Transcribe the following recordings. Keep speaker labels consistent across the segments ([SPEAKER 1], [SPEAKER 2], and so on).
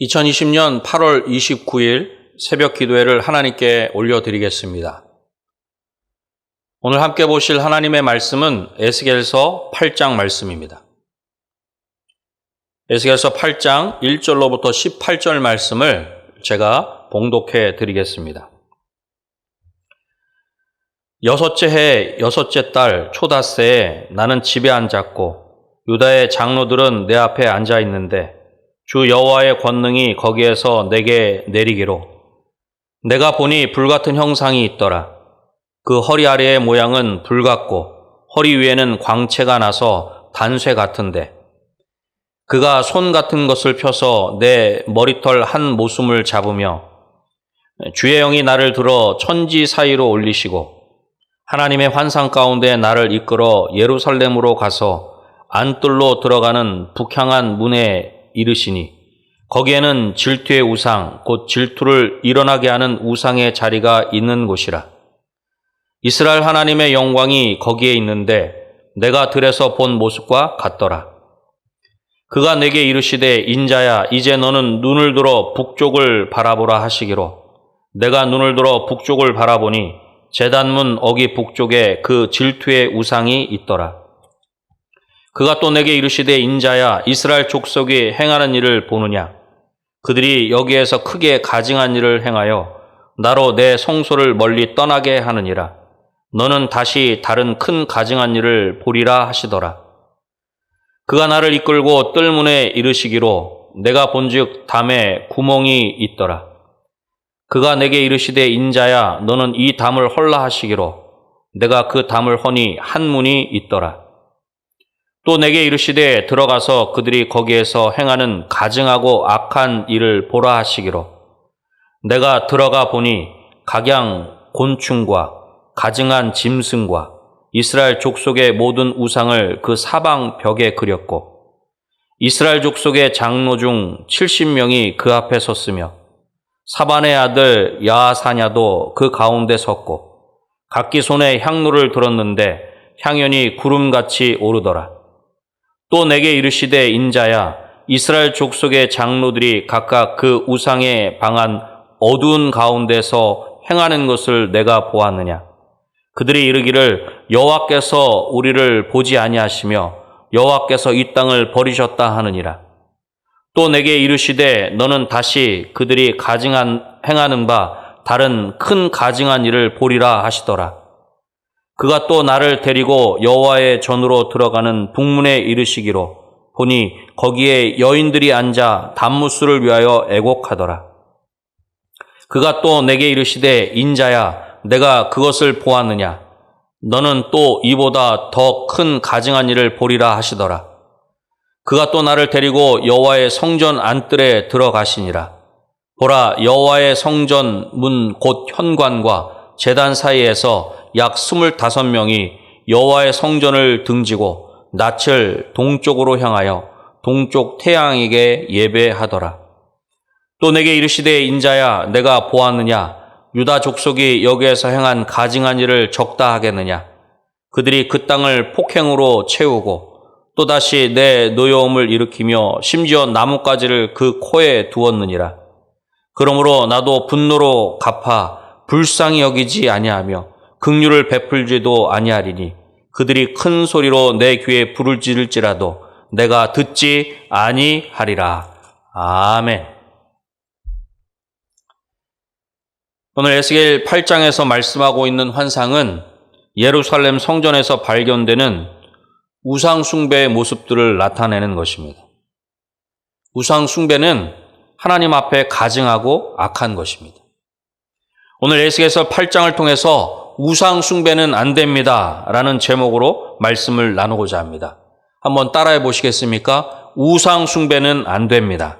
[SPEAKER 1] 2020년 8월 29일 새벽 기도회를 하나님께 올려드리겠습니다. 오늘 함께 보실 하나님의 말씀은 에스겔서 8장 말씀입니다. 에스겔서 8장 1절로부터 18절 말씀을 제가 봉독해 드리겠습니다. 여섯째 해 여섯째 달 초닷새에 나는 집에 앉았고 유다의 장로들은 내 앞에 앉아 있는데 주 여호와의 권능이 거기에서 내게 내리기로 내가 보니 불같은 형상이 있더라. 그 허리 아래의 모양은 불 같고 허리 위에는 광채가 나서 단쇠 같은데 그가 손 같은 것을 펴서 내 머리털 한 모숨을 잡으며 주의 영이 나를 들어 천지 사이로 올리시고 하나님의 환상 가운데 나를 이끌어 예루살렘으로 가서 안뜰로 들어가는 북향한 문에 이르시니 거기에는 질투의 우상 곧 질투를 일어나게 하는 우상의 자리가 있는 곳이라. 이스라엘 하나님의 영광이 거기에 있는데 내가 들에서 본 모습과 같더라. 그가 내게 이르시되 인자야 이제 너는 눈을 들어 북쪽을 바라보라 하시기로 내가 눈을 들어 북쪽을 바라보니 제단문 어기 북쪽에 그 질투의 우상이 있더라. 그가 또 내게 이르시되 인자야 이스라엘 족속이 행하는 일을 보느냐. 그들이 여기에서 크게 가증한 일을 행하여 나로 내 성소를 멀리 떠나게 하느니라. 너는 다시 다른 큰 가증한 일을 보리라 하시더라. 그가 나를 이끌고 뜰문에 이르시기로 내가 본즉 담에 구멍이 있더라. 그가 내게 이르시되 인자야 너는 이 담을 헐라 하시기로 내가 그 담을 허니 한 문이 있더라. 또 내게 이르시되 들어가서 그들이 거기에서 행하는 가증하고 악한 일을 보라 하시기로 내가 들어가 보니 각양 곤충과 가증한 짐승과 이스라엘 족속의 모든 우상을 그 사방 벽에 그렸고 이스라엘 족속의 장로 중 70명이 그 앞에 섰으며 사반의 아들 야하사냐도 그 가운데 섰고 각기 손에 향로를 들었는데 향연이 구름같이 오르더라. 또 내게 이르시되 인자야 이스라엘 족속의 장로들이 각각 그 우상에 방한 어두운 가운데서 행하는 것을 내가 보았느냐. 그들이 이르기를 여호와께서 우리를 보지 아니하시며 여호와께서 이 땅을 버리셨다 하느니라. 또 내게 이르시되 너는 다시 그들이 행하는 바 다른 큰 가증한 일을 보리라 하시더라. 그가 또 나를 데리고 여호와의 전으로 들어가는 북문에 이르시기로 보니 거기에 여인들이 앉아 단무술을 위하여 애곡하더라. 그가 또 내게 이르시되 인자야 내가 그것을 보았느냐. 너는 또 이보다 더 큰 가증한 일을 보리라 하시더라. 그가 또 나를 데리고 여호와의 성전 안뜰에 들어가시니라. 보라 여호와의 성전 문 곧 현관과 제단 사이에서 약 25명이 여호와의 성전을 등지고 낯을 동쪽으로 향하여 동쪽 태양에게 예배하더라. 또 내게 이르시되 인자야 내가 보았느냐. 유다 족속이 여기에서 행한 가증한 일을 적다 하겠느냐. 그들이 그 땅을 폭행으로 채우고 또다시 내 노여움을 일으키며 심지어 나뭇가지를 그 코에 두었느니라. 그러므로 나도 분노로 갚아 불쌍히 여기지 아니하며 긍휼을 베풀지도 아니하리니 그들이 큰 소리로 내 귀에 불을 지를지라도 내가 듣지 아니하리라. 아멘. 오늘 에스겔 8장에서 말씀하고 있는 환상은 예루살렘 성전에서 발견되는 우상 숭배의 모습들을 나타내는 것입니다. 우상 숭배는 하나님 앞에 가증하고 악한 것입니다. 오늘 에스겔서 8장을 통해서 우상 숭배는 안 됩니다 라는 제목으로 말씀을 나누고자 합니다. 한번 따라해 보시겠습니까? 우상 숭배는 안 됩니다.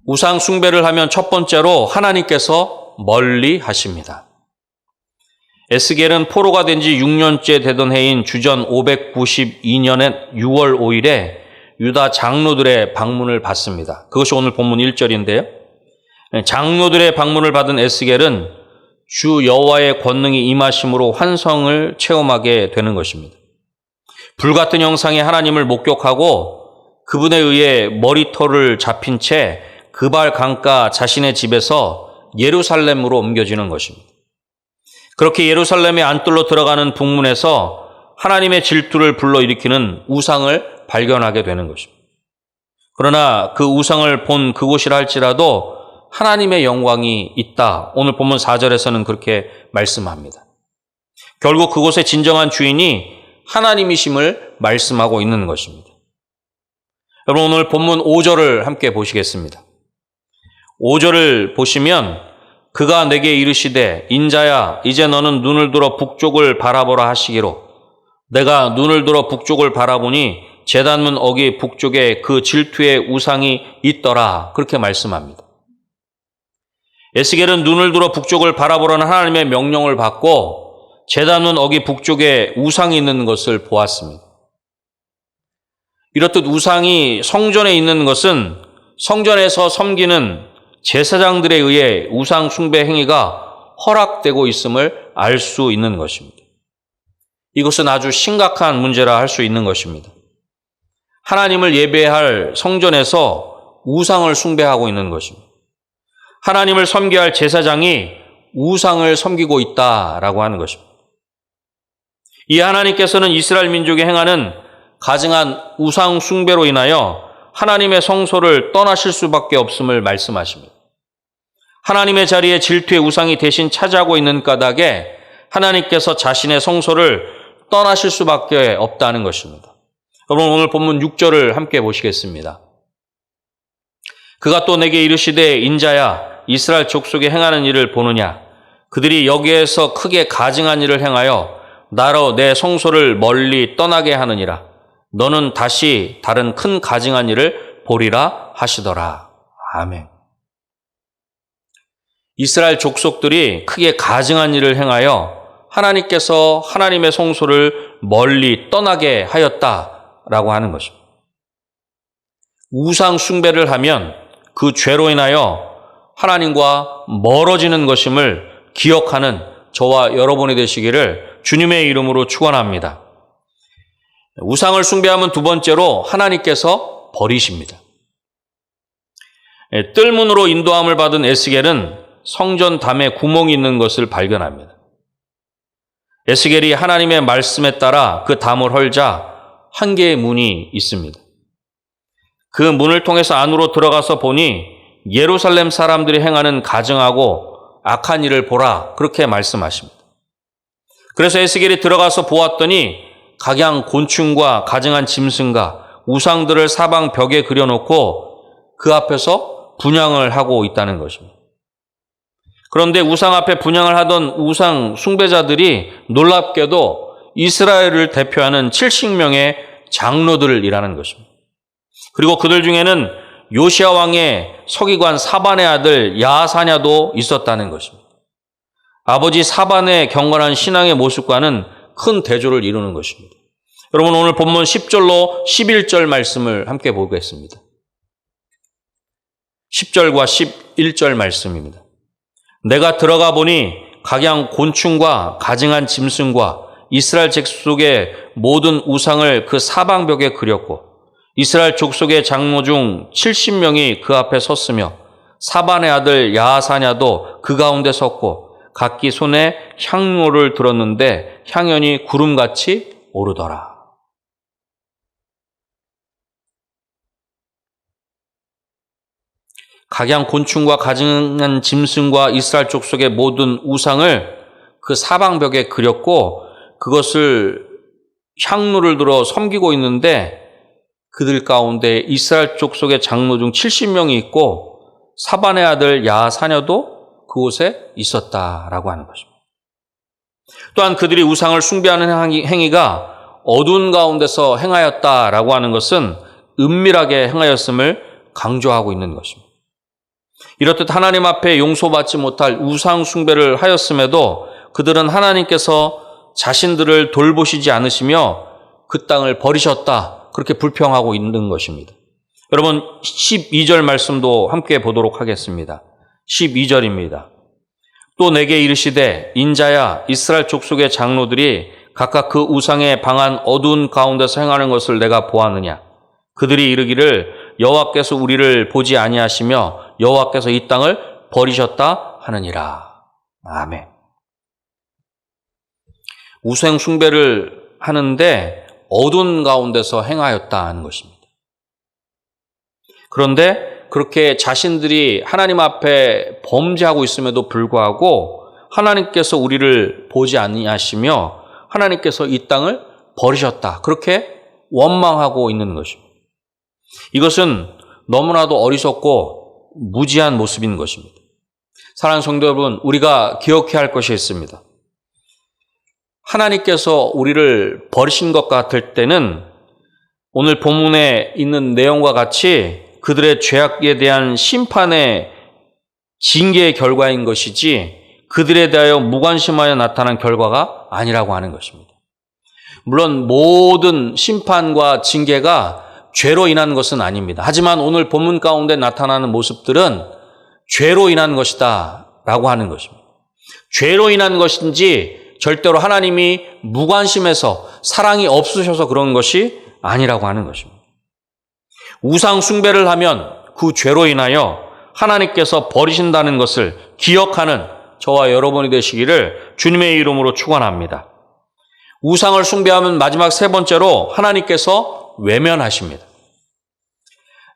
[SPEAKER 1] 우상 숭배를 하면 첫 번째로 하나님께서 멀리 하십니다. 에스겔은 포로가 된 지 6년째 되던 해인 주전 592년의 6월 5일에 유다 장로들의 방문을 받습니다. 그것이 오늘 본문 1절인데요. 장로들의 방문을 받은 에스겔은 주 여호와의 권능이 임하심으로 환상을 체험하게 되는 것입니다. 불같은 형상의 하나님을 목격하고 그분에 의해 머리털을 잡힌 채 그발 강가 자신의 집에서 예루살렘으로 옮겨지는 것입니다. 그렇게 예루살렘의 안뜰로 들어가는 북문에서 하나님의 질투를 불러일으키는 우상을 발견하게 되는 것입니다. 그러나 그 우상을 본 그곳이라 할지라도 하나님의 영광이 있다. 오늘 본문 4절에서는 그렇게 말씀합니다. 결국 그곳의 진정한 주인이 하나님이심을 말씀하고 있는 것입니다. 여러분, 오늘 본문 5절을 함께 보시겠습니다. 5절을 보시면 그가 내게 이르시되 인자야 이제 너는 눈을 들어 북쪽을 바라보라 하시기로 내가 눈을 들어 북쪽을 바라보니 제단문 어기 북쪽에 그 질투의 우상이 있더라. 그렇게 말씀합니다. 에스겔은 눈을 들어 북쪽을 바라보라는 하나님의 명령을 받고 제단문 어기 북쪽에 우상이 있는 것을 보았습니다. 이렇듯 우상이 성전에 있는 것은 성전에서 섬기는 제사장들에 의해 우상 숭배 행위가 허락되고 있음을 알 수 있는 것입니다. 이것은 아주 심각한 문제라 할 수 있는 것입니다. 하나님을 예배할 성전에서 우상을 숭배하고 있는 것입니다. 하나님을 섬겨야 할 제사장이 우상을 섬기고 있다라고 하는 것입니다. 이 하나님께서는 이스라엘 민족이 행하는 가증한 우상 숭배로 인하여 하나님의 성소를 떠나실 수밖에 없음을 말씀하십니다. 하나님의 자리에 질투의 우상이 대신 차지하고 있는 까닭에 하나님께서 자신의 성소를 떠나실 수밖에 없다는 것입니다. 여러분, 오늘 본문 6절을 함께 보시겠습니다. 그가 또 내게 이르시되 인자야 이스라엘 족속이 행하는 일을 보느냐 그들이 여기에서 크게 가증한 일을 행하여 나로 내 성소를 멀리 떠나게 하느니라 너는 다시 다른 큰 가증한 일을 보리라 하시더라. 아멘. 이스라엘 족속들이 크게 가증한 일을 행하여 하나님께서 하나님의 성소를 멀리 떠나게 하였다라고 하는 것입니다. 우상 숭배를 하면 그 죄로 인하여 하나님과 멀어지는 것임을 기억하는 저와 여러분이 되시기를 주님의 이름으로 축원합니다. 우상을 숭배하면 두 번째로 하나님께서 버리십니다. 뜰문으로 인도함을 받은 에스겔은 성전 담에 구멍이 있는 것을 발견합니다. 에스겔이 하나님의 말씀에 따라 그 담을 헐자 한 개의 문이 있습니다. 그 문을 통해서 안으로 들어가서 보니 예루살렘 사람들이 행하는 가증하고 악한 일을 보라 그렇게 말씀하십니다. 그래서 에스겔이 들어가서 보았더니 각양 곤충과 가증한 짐승과 우상들을 사방 벽에 그려놓고 그 앞에서 분향을 하고 있다는 것입니다. 그런데 우상 앞에 분향을 하던 우상 숭배자들이 놀랍게도 이스라엘을 대표하는 70명의 장로들이라는 것입니다. 그리고 그들 중에는 요시야 왕의 서기관 사반의 아들 야사냐도 있었다는 것입니다. 아버지 사반의 경건한 신앙의 모습과는 큰 대조를 이루는 것입니다. 여러분, 오늘 본문 10절로 11절 말씀을 함께 보겠습니다. 10절과 11절 말씀입니다. 내가 들어가 보니 각양 곤충과 가증한 짐승과 이스라엘 족속의 모든 우상을 그 사방벽에 그렸고 이스라엘 족속의 장로 중 70명이 그 앞에 섰으며 사반의 아들 야하사냐도 그 가운데 섰고 각기 손에 향로를 들었는데 향연이 구름같이 오르더라. 각양 곤충과 가증한 짐승과 이스라엘 족속의 모든 우상을 그 사방벽에 그렸고 그것을 향로를 들어 섬기고 있는데 그들 가운데 이스라엘 족속의 장로 중 70명이 있고 사반의 아들 야사냐도 그곳에 있었다라고 하는 것입니다. 또한 그들이 우상을 숭배하는 행위가 어두운 가운데서 행하였다라고 하는 것은 은밀하게 행하였음을 강조하고 있는 것입니다. 이렇듯 하나님 앞에 용서받지 못할 우상 숭배를 하였음에도 그들은 하나님께서 자신들을 돌보시지 않으시며 그 땅을 버리셨다 그렇게 불평하고 있는 것입니다. 여러분 12절 말씀도 함께 보도록 하겠습니다. 12절입니다. 또 내게 이르시되 인자야 이스라엘 족속의 장로들이 각각 그 우상의 방한 어두운 가운데서 행하는 것을 내가 보았느냐. 그들이 이르기를 여호와께서 우리를 보지 아니하시며 여호와께서 이 땅을 버리셨다 하느니라. 아멘. 우상 숭배를 하는데 어두운 가운데서 행하였다 하는 것입니다. 그런데 그렇게 자신들이 하나님 앞에 범죄하고 있음에도 불구하고 하나님께서 우리를 보지 아니하시며 하나님께서 이 땅을 버리셨다. 그렇게 원망하고 있는 것입니다. 이것은 너무나도 어리석고 무지한 모습인 것입니다. 사랑하는 성도 여러분, 우리가 기억해야 할 것이 있습니다. 하나님께서 우리를 버리신 것 같을 때는 오늘 본문에 있는 내용과 같이 그들의 죄악에 대한 심판의 징계의 결과인 것이지 그들에 대하여 무관심하여 나타난 결과가 아니라고 하는 것입니다. 물론 모든 심판과 징계가 죄로 인한 것은 아닙니다. 하지만 오늘 본문 가운데 나타나는 모습들은 죄로 인한 것이다 라고 하는 것입니다. 죄로 인한 것인지 절대로 하나님이 무관심해서 사랑이 없으셔서 그런 것이 아니라고 하는 것입니다. 우상 숭배를 하면 그 죄로 인하여 하나님께서 버리신다는 것을 기억하는 저와 여러분이 되시기를 주님의 이름으로 축원합니다. 우상을 숭배하면 마지막 세 번째로 하나님께서 외면하십니다.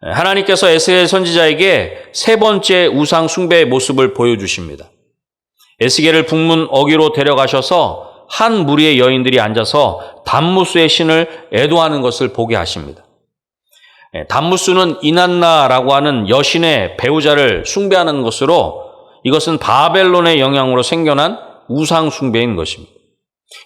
[SPEAKER 1] 하나님께서 에스겔 선지자에게 세 번째 우상 숭배의 모습을 보여주십니다. 에스겔을 북문 어귀로 데려가셔서 한 무리의 여인들이 앉아서 담무스의 신을 애도하는 것을 보게 하십니다. 담무스는 이난나라고 하는 여신의 배우자를 숭배하는 것으로 이것은 바벨론의 영향으로 생겨난 우상 숭배인 것입니다.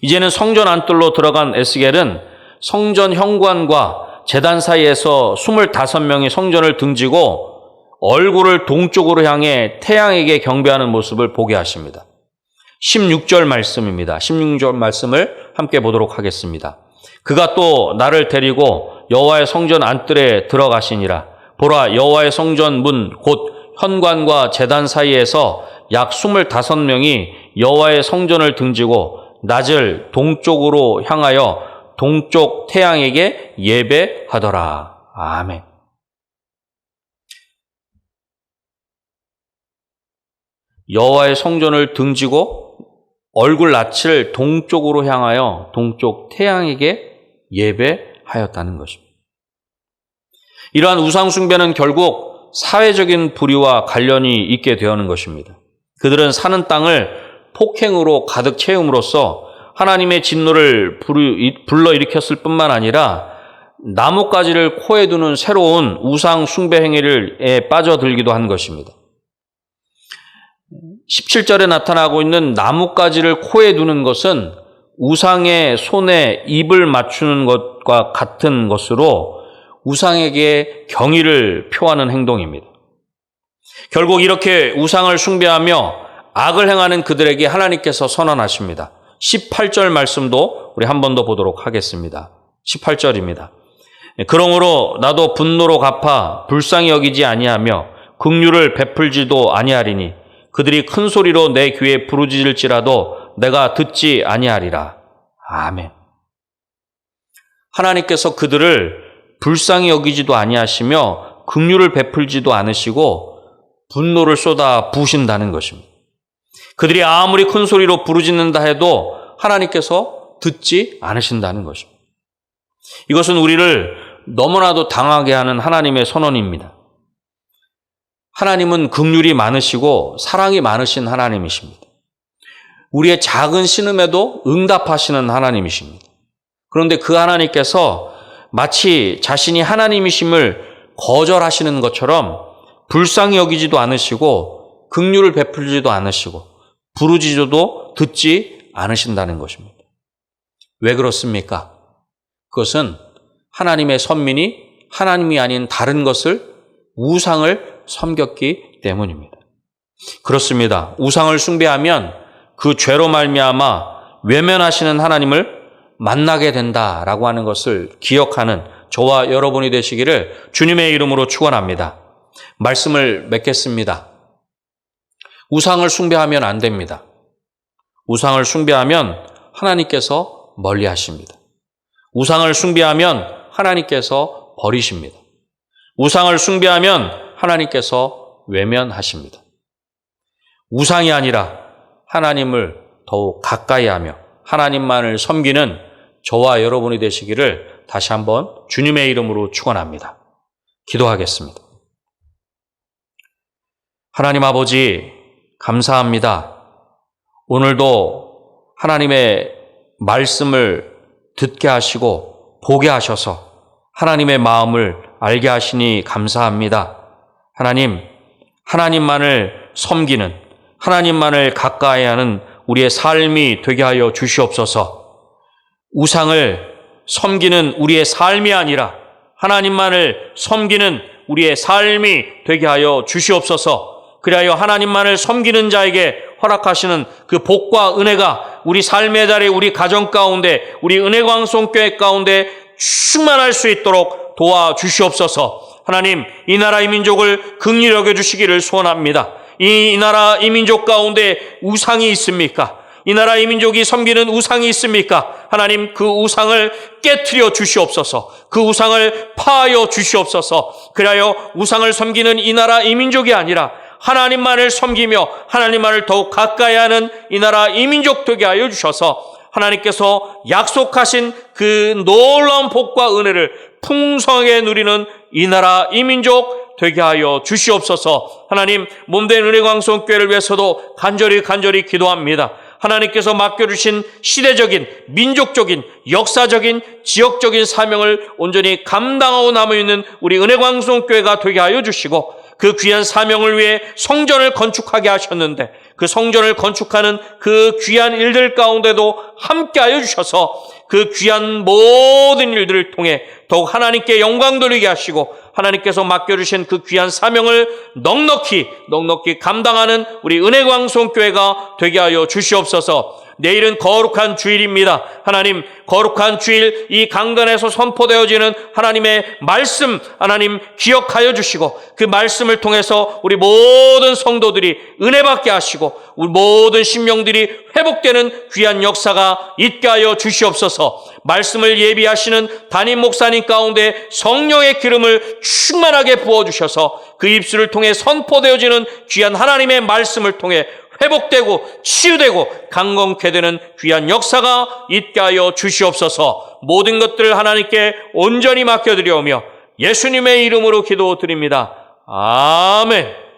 [SPEAKER 1] 이제는 성전 안뜰로 들어간 에스겔은 성전 현관과 제단 사이에서 25명이 성전을 등지고 얼굴을 동쪽으로 향해 태양에게 경배하는 모습을 보게 하십니다. 16절 말씀입니다. 16절 말씀을 함께 보도록 하겠습니다. 그가 또 나를 데리고 여호와의 성전 안뜰에 들어가시니라. 보라, 여호와의 성전 문 곧 현관과 제단 사이에서 약 25명이 여호와의 성전을 등지고 낯을 동쪽으로 향하여 동쪽 태양에게 예배하더라. 아멘. 여호와의 성전을 등지고 얼굴 낯을 동쪽으로 향하여 동쪽 태양에게 예배하였다는 것입니다. 이러한 우상 숭배는 결국 사회적인 불의와 관련이 있게 되는 것입니다. 그들은 사는 땅을 폭행으로 가득 채움으로써 하나님의 진노를 불러일으켰을 뿐만 아니라 나뭇가지를 코에 두는 새로운 우상 숭배 행위에 빠져들기도 한 것입니다. 17절에 나타나고 있는 나뭇가지를 코에 두는 것은 우상의 손에 입을 맞추는 것과 같은 것으로 우상에게 경의를 표하는 행동입니다. 결국 이렇게 우상을 숭배하며 악을 행하는 그들에게 하나님께서 선언하십니다. 18절 말씀도 우리 한 번 더 보도록 하겠습니다. 18절입니다. 그러므로 나도 분노로 갚아 불쌍히 여기지 아니하며 긍휼을 베풀지도 아니하리니 그들이 큰 소리로 내 귀에 부르짖을지라도 내가 듣지 아니하리라. 아멘. 하나님께서 그들을 불쌍히 여기지도 아니하시며 긍휼을 베풀지도 않으시고 분노를 쏟아 부으신다는 것입니다. 그들이 아무리 큰 소리로 부르짖는다 해도 하나님께서 듣지 않으신다는 것입니다. 이것은 우리를 너무나도 당하게 하는 하나님의 선언입니다. 하나님은 긍휼이 많으시고 사랑이 많으신 하나님이십니다. 우리의 작은 신음에도 응답하시는 하나님이십니다. 그런데 그 하나님께서 마치 자신이 하나님이심을 거절하시는 것처럼 불쌍히 여기지도 않으시고 긍휼을 베풀지도 않으시고 부르짖어도 듣지 않으신다는 것입니다. 왜 그렇습니까? 그것은 하나님의 선민이 하나님이 아닌 다른 것을 우상을 섬겼기 때문입니다. 그렇습니다. 우상을 숭배하면 그 죄로 말미암아 외면하시는 하나님을 만나게 된다라고 하는 것을 기억하는 저와 여러분이 되시기를 주님의 이름으로 축원합니다. 말씀을 맺겠습니다. 우상을 숭배하면 안 됩니다. 우상을 숭배하면 하나님께서 멀리 하십니다. 우상을 숭배하면 하나님께서 버리십니다. 우상을 숭배하면 하나님께서 외면하십니다. 우상이 아니라 하나님을 더욱 가까이 하며 하나님만을 섬기는 저와 여러분이 되시기를 다시 한번 주님의 이름으로 축원합니다. 기도하겠습니다. 하나님 아버지, 감사합니다. 오늘도 하나님의 말씀을 듣게 하시고 보게 하셔서 하나님의 마음을 알게 하시니 감사합니다. 하나님, 하나님만을 섬기는, 하나님만을 가까이 하는 우리의 삶이 되게 하여 주시옵소서. 우상을 섬기는 우리의 삶이 아니라 하나님만을 섬기는 우리의 삶이 되게 하여 주시옵소서. 그리하여 하나님만을 섬기는 자에게 허락하시는 그 복과 은혜가 우리 삶의 자리, 우리 가정 가운데, 우리 은혜광송교회 가운데 충만할 수 있도록 도와주시옵소서. 하나님, 이 나라 이 민족을 긍휼히 여겨주시기를 소원합니다. 이 나라 이 민족 가운데 우상이 있습니까? 이 나라 이 민족이 섬기는 우상이 있습니까? 하나님, 그 우상을 깨트려 주시옵소서. 그 우상을 파하여 주시옵소서. 그리하여 우상을 섬기는 이 나라 이 민족이 아니라 하나님만을 섬기며 하나님만을 더욱 가까이 하는 이 나라 이 민족 되게 하여 주셔서 하나님께서 약속하신 그 놀라운 복과 은혜를 풍성하게 누리는 이 나라 이 민족 되게 하여 주시옵소서. 하나님, 몸된 은혜광송교회를 위해서도 간절히 기도합니다. 하나님께서 맡겨주신 시대적인, 민족적인, 역사적인, 지역적인 사명을 온전히 감당하고 남아있는 우리 은혜광송교회가 되게 하여 주시고 그 귀한 사명을 위해 성전을 건축하게 하셨는데 그 성전을 건축하는 그 귀한 일들 가운데도 함께하여 주셔서 그 귀한 모든 일들을 통해 더욱 하나님께 영광 돌리게 하시고 하나님께서 맡겨주신 그 귀한 사명을 넉넉히 감당하는 우리 은혜광송교회가 되게 하여 주시옵소서. 내일은 거룩한 주일입니다. 하나님, 거룩한 주일 이 강단에서 선포되어지는 하나님의 말씀, 하나님 기억하여 주시고 그 말씀을 통해서 우리 모든 성도들이 은혜받게 하시고 우리 모든 심령들이 회복되는 귀한 역사가 있게 하여 주시옵소서. 말씀을 예비하시는 담임 목사님 가운데 성령의 기름을 충만하게 부어주셔서 그 입술을 통해 선포되어지는 귀한 하나님의 말씀을 통해 회복되고 치유되고 강건케 되는 귀한 역사가 있게 하여 주시옵소서. 모든 것들을 하나님께 온전히 맡겨드려오며 예수님의 이름으로 기도드립니다. 아멘.